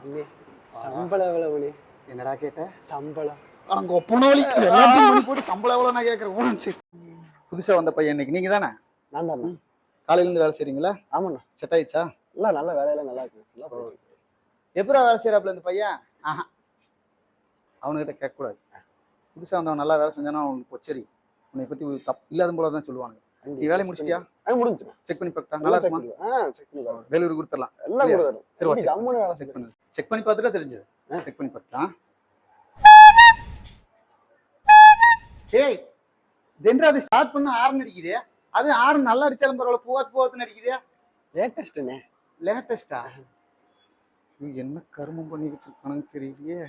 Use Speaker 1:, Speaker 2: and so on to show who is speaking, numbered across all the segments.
Speaker 1: அண்ணே சம்பளம் எவ்வளவுண்ணே?
Speaker 2: என்னடா கேட்ட?
Speaker 1: சம்பளம்
Speaker 2: அங்க ஒப்பனவழி எல்லாத்தையும் மணி போட்டு சம்பளம் எவ்வளவு நான் கேட்கறேன். சரி, புதுசா வந்த பையன் இன்னைக்கு நீங்க தானே?
Speaker 1: நான் தான்.
Speaker 2: காலையில இருந்து வேலை செய்றீங்களா?
Speaker 1: ஆமாண்ணா.
Speaker 2: செட் ஆயிடுச்சா?
Speaker 1: இல்ல நல்ல வேலையெல்லாம் நல்லா இருக்கு. நல்லா போகுது.
Speaker 2: எப்படா வேலை செய்யறாப்புல இந்த பையன்? ஆஹா, அவனுகிட்ட கேட்க கூடாது. புதுசா வந்தவன் நல்லா வேலை செஞ்சானா அவனுக்கு பொச்சரி. உன்னை பத்தி தப்பு இல்லாத போல தான் சொல்லுவானுங்க. நீ வேலையை முடிச்சிட்டியா?
Speaker 1: முடிஞ்சிடும்.
Speaker 2: செக் பண்ணி பார்க்கட்டா? நல்லா இருக்குமா?
Speaker 1: செக் பண்ணி பாருங்க.
Speaker 2: டெலிவரி கொடுத்துடலாம்.
Speaker 1: எல்லாம் கொடுத்துரும்.
Speaker 2: சரி,
Speaker 1: சரி, ஜம்முன்னு வேலை
Speaker 2: செக் பண்ணு. செக் பண்ணி பார்த்துட்டா தெரிஞ்சது. செக் பண்ணி பார்த்துட்டா. ஏய், தென்றா அது ஸ்டார்ட் பண்ண ஆரன் அடிக்குது. அது ஆரன் நல்லா அடிச்சாலும் பரவாயில்ல, போவாத்துன்னு அடிக்குது.
Speaker 1: லேட்டஸ்ட்ண்ணே.
Speaker 2: லேட்டஸ்டா? என்ன கருமம் பண்ணி வச்சிருக்கானு தெரியலையே.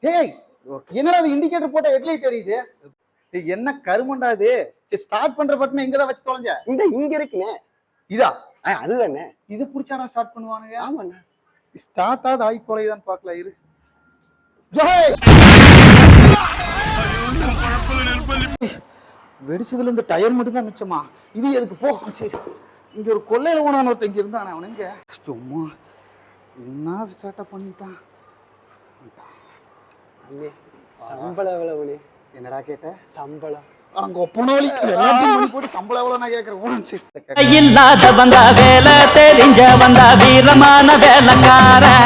Speaker 2: ஏய், என்னடா அது இண்டிகேட்டர் போட்ட ஹெட்லைட் எரியுது? என்ன கருமண்டா இது? ஸ்டார்ட் பண்ற பட்டன் எங்க தான் வச்சு தொலைஞ்ச?
Speaker 1: இங்க இருக்குண்ணே.
Speaker 2: இதா?
Speaker 1: அதுதானே.
Speaker 2: இது புடிச்சாடா ஸ்டார்ட் பண்ணுவானுங்க.
Speaker 1: ஆமாண்ணா.
Speaker 2: ஸ்டார்ட் ஆகுது ஆயி தொலைதான் பார்க்கலாம் இரு. வெடிச்சதுல இந்த டயர் மட்டும் தான் மிச்சமா? இது எதுக்கு போகும்? சரி, இங்க ஒரு கொள்ளையில போனவன் ஒருத்தன் இங்க இருந்தானே, அவன் எங்க? சும்மா என்ன சேட்டை பண்ணிட்டான்.
Speaker 1: அண்ணே சம்பளம் எவ்வளவுண்ணே?
Speaker 2: என்னடா கேட்ட?
Speaker 1: சம்பளம்
Speaker 2: அங்க ஒப்பனவழி எல்லாத்தையும் மணி போட்டு சம்பளம் எவ்வளவு நான் கேட்கறேன்.
Speaker 3: இல்லாதவங்க வேலை தெரிஞ்ச வந்தா வீரமான வேலைக்காரன்